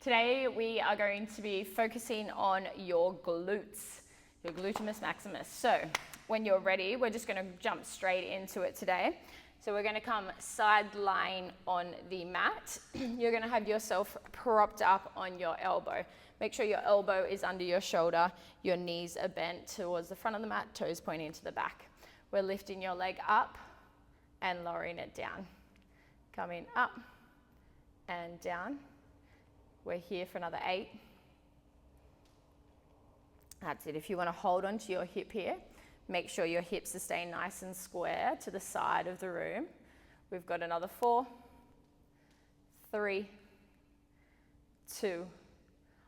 Today we are going to be focusing on your glutes, your glutamus maximus. So when you're ready, we're just going to jump straight into it today. So we're going to come side lying on the mat. You're going to have yourself propped up on your elbow. Make sure your elbow is under your shoulder, your knees are bent towards the front of the mat, toes pointing to the back. We're lifting your leg up and lowering it down. Coming up and down. We're here for another 8. That's it. If you want to hold onto your hip here, make sure your hips are staying nice and square to the side of the room. We've got another 4, 3, 2,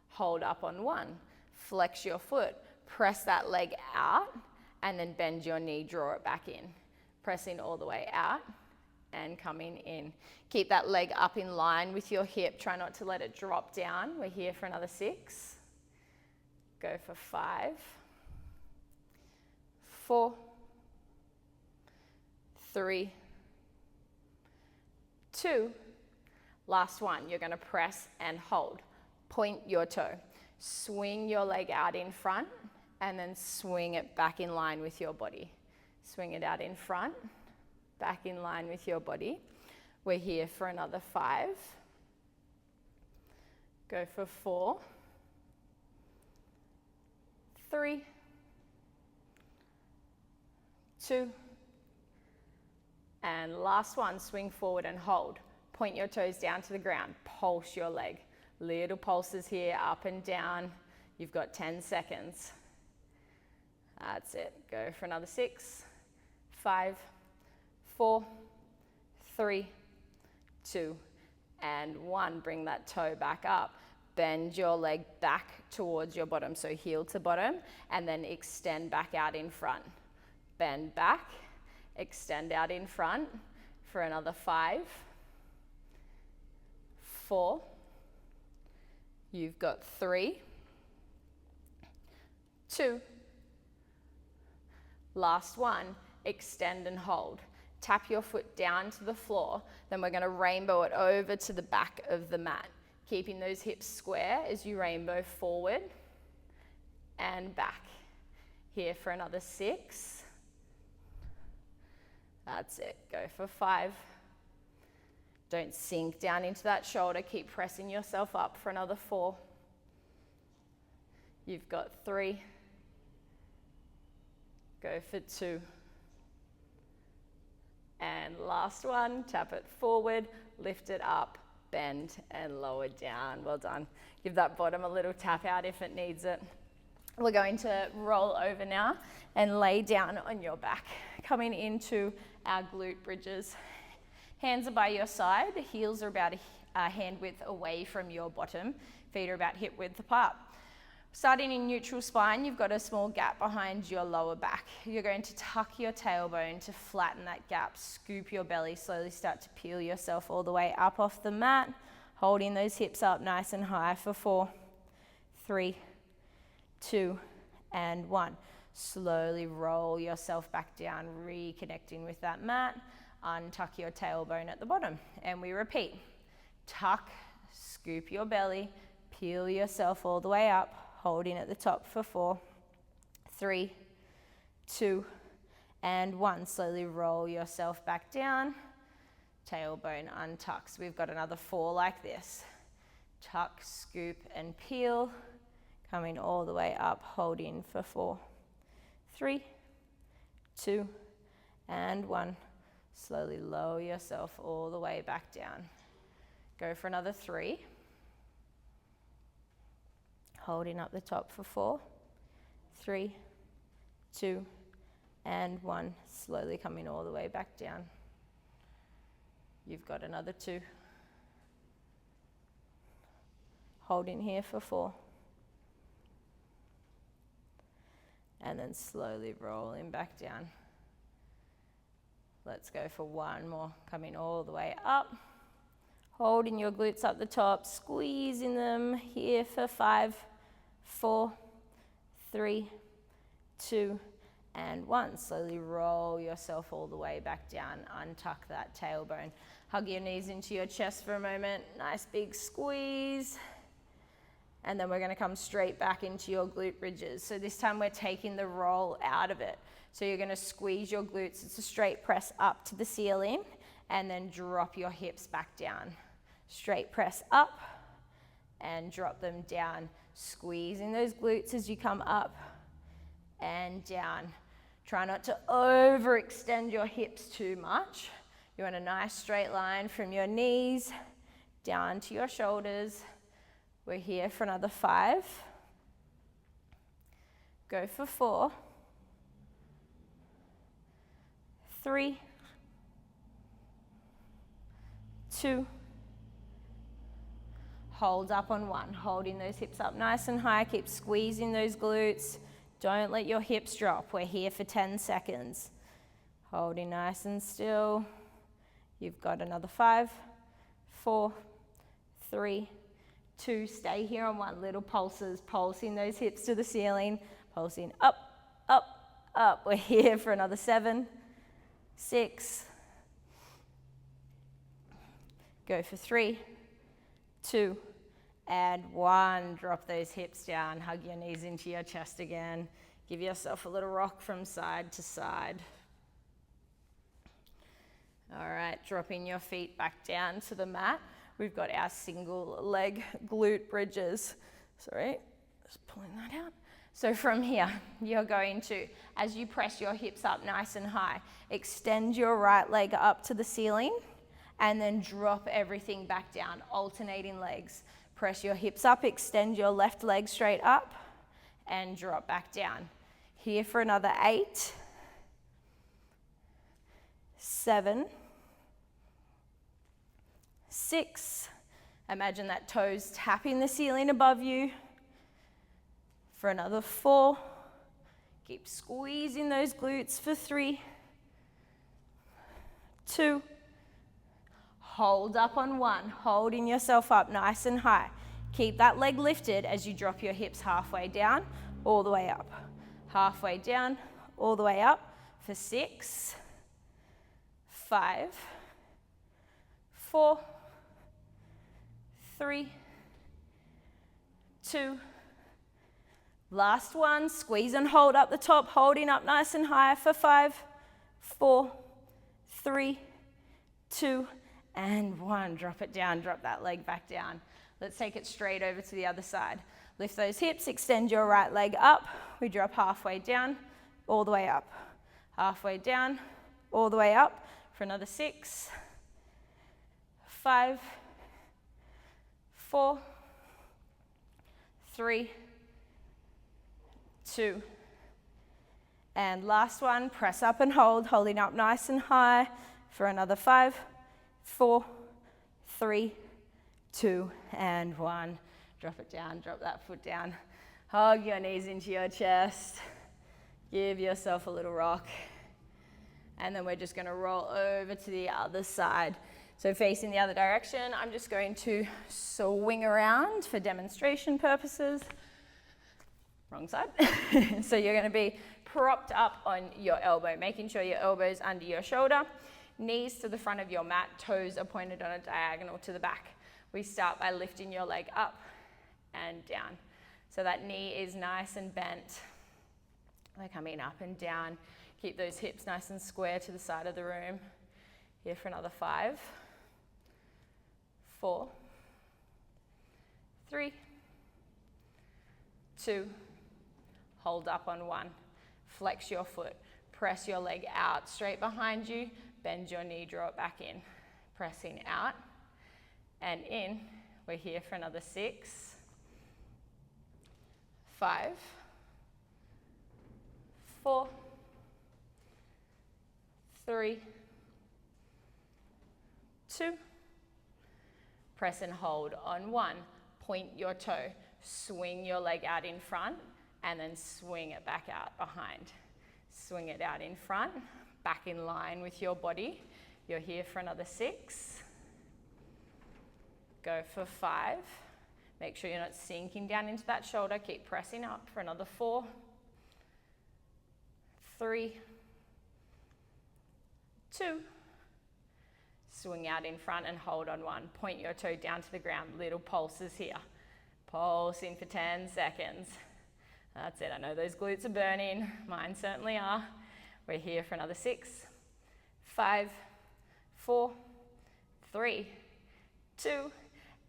hold up on 1. Flex your foot, press that leg out, and then bend your knee, draw it back in. Pressing all the way out and coming in. Keep that leg up in line with your hip. Try not to let it drop down. We're here for another 6. Go for 5, 4, 3, 2. Last one. You're going to press and hold. Point your toe. Swing your leg out in front and then swing it back in line with your body. Swing it out in front, back in line with your body. We're here for another 5. Go for 4, 3, 2, and last one, swing forward and hold. Point your toes down to the ground, pulse your leg. Little pulses here, up and down. You've got 10 seconds. That's it. Go for another 6, 5, 4, 3, 2, and 1. Bring that toe back up. Bend your leg back towards your bottom, so heel to bottom, and then extend back out in front. Bend back, extend out in front for another 5, 4, you've got 3, 2, last one, extend and hold. Tap your foot down to the floor, then we're going to rainbow it over to the back of the mat. Keeping those hips square as you rainbow forward and back. Here for another 6. That's it. Go for 5. Don't sink down into that shoulder. Keep pressing yourself up for another 4. You've got 3. Go for 2. And last one, tap it forward, lift it up, bend and lower down. Well done. Give that bottom a little tap out if it needs it. We're going to roll over now and lay down on your back, coming into our glute bridges. Hands are by your side, the heels are about a hand width away from your bottom, feet are about hip width apart. Starting in neutral spine, you've got a small gap behind your lower back. You're going to tuck your tailbone to flatten that gap, scoop your belly, slowly start to peel yourself all the way up off the mat, holding those hips up nice and high for 4, 3, 2, and 1. Slowly roll yourself back down, reconnecting with that mat. Untuck your tailbone at the bottom, and we repeat. Tuck, scoop your belly, peel yourself all the way up, holding at the top for 4, 3, 2, and 1. Slowly roll yourself back down. Tailbone untucks. We've got another 4 like this. Tuck, scoop, and peel. Coming all the way up, holding for 4, 3, 2, and 1. Slowly lower yourself all the way back down. Go for another 3. Holding up the top for 4, 3, 2, and 1. Slowly coming all the way back down. You've got another 2. Holding here for 4. And then slowly rolling back down. Let's go for 1 more. Coming all the way up. Holding your glutes up the top, squeezing them here for 5, 4, 3, 2, and 1. Slowly roll yourself all the way back down. Untuck that tailbone. Hug your knees into your chest for a moment. Nice big squeeze. And then we're going to come straight back into your glute bridges. So this time we're taking the roll out of it. So you're going to squeeze your glutes. It's a straight press up to the ceiling, and then drop your hips back down. Straight press up and drop them down. Squeezing those glutes as you come up and down. Try not to overextend your hips too much. You want a nice straight line from your knees down to your shoulders. We're here for another 5. Go for 4. 3, 2, hold up on 1, holding those hips up nice and high, keep squeezing those glutes, don't let your hips drop. We're here for 10 seconds. Holding nice and still. You've got another 5, 4, 3, 2, stay here on 1, little pulses, pulsing those hips to the ceiling, pulsing up, up, up. We're here for another 7, 6, go for 3, 2, and 1. Drop those hips down, hug your knees into your chest again. Give yourself a little rock from side to side. All right, dropping your feet back down to the mat. We've got our single leg glute bridges. Sorry, just pulling that out. So from here, you're going to, as you press your hips up nice and high, extend your right leg up to the ceiling and then drop everything back down, alternating legs. Press your hips up, extend your left leg straight up and drop back down. Here for another 8, 7, 6. Imagine that toes tapping the ceiling above you. For another 4. Keep squeezing those glutes for 3, 2. Hold up on 1, holding yourself up nice and high. Keep that leg lifted as you drop your hips halfway down, all the way up. Halfway down, all the way up for 6, 5, 4, 3, 2. Last one, squeeze and hold up the top, holding up nice and high for 5, 4, 3, 2, and 1. Drop it down, drop that leg back down. Let's take it straight over to the other side. Lift those hips, extend your right leg up. We drop halfway down, all the way up. Halfway down, all the way up for another 6, 5, 4, 3, 2. And last one, press up and hold, holding up nice and high for another 5, 4, 3, 2, and 1. Drop it down, drop that foot down. Hug your knees into your chest. Give yourself a little rock. And then we're just going to roll over to the other side. So facing the other direction, I'm just going to swing around for demonstration purposes. Wrong side. So you're going to be propped up on your elbow, making sure your elbow's under your shoulder, knees to the front of your mat, toes are pointed on a diagonal to the back. We start by lifting your leg up and down. So that knee is nice and bent. We're coming up and down. Keep those hips nice and square to the side of the room. Here for another 5, 4, 3, 2, hold up on 1. Flex your foot. Press your leg out straight behind you. Bend your knee, draw it back in. Pressing out and in. We're here for another 6, 5, 4, 3, 2. Press and hold on 1. Point your toe. Swing your leg out in front and then swing it back out behind. Swing it out in front, back in line with your body. You're here for another 6. Go for 5. Make sure you're not sinking down into that shoulder. Keep pressing up for another 4, 3, 2. Swing out in front and hold on 1. Point your toe down to the ground. Little pulses here. Pulsing for 10 seconds. That's it. I know those glutes are burning. Mine certainly are. We're here for another 6, 5, 4, 3, 2,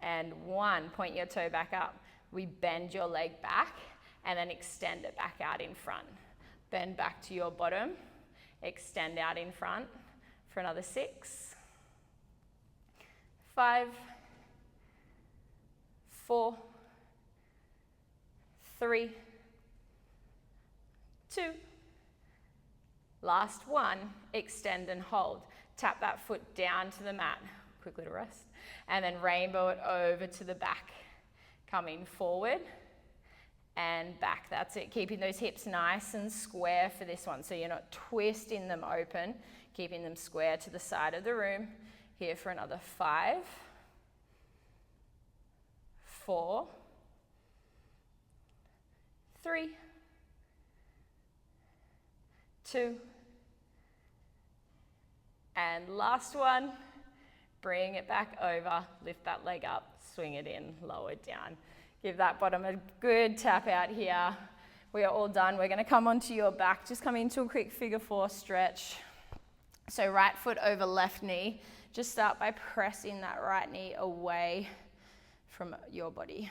and 1. Point your toe back up. We bend your leg back and then extend it back out in front. Bend back to your bottom. Extend out in front for another 6, 5, 4, 3, 2. Last one, extend and hold. Tap that foot down to the mat. Quick little rest. And then rainbow it over to the back. Coming forward and back. That's it. Keeping those hips nice and square for this one. So you're not twisting them open. Keeping them square to the side of the room. Here for another 5, 4, 3, 2, and last one. Bring it back over, lift that leg up, swing it in, lower it down. Give that bottom a good tap out here. We are all done. We're gonna come onto your back. Just come into a quick figure 4 stretch. So right foot over left knee. Just start by pressing that right knee away from your body.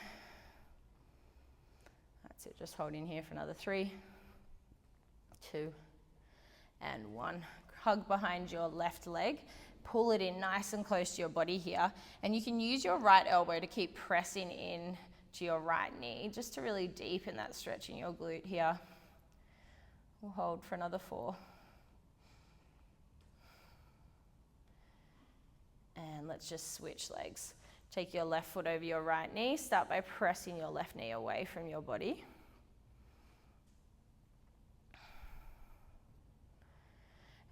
That's it, just hold in here for another 3, 2, and 1. Hug behind your left leg. Pull it in nice and close to your body here. And you can use your right elbow to keep pressing in to your right knee, just to really deepen that stretch in your glute here. We'll hold for another 4. And let's just switch legs. Take your left foot over your right knee. Start by pressing your left knee away from your body.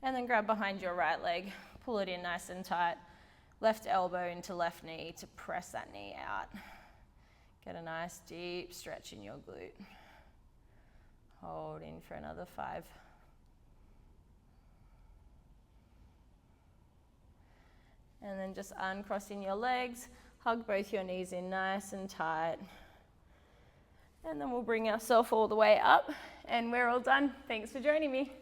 And then grab behind your right leg. Pull it in nice and tight. Left elbow into left knee to press that knee out. Get a nice deep stretch in your glute. Hold in for another 5. And then just uncrossing your legs. Hug both your knees in nice and tight. And then we'll bring ourselves all the way up. And we're all done. Thanks for joining me.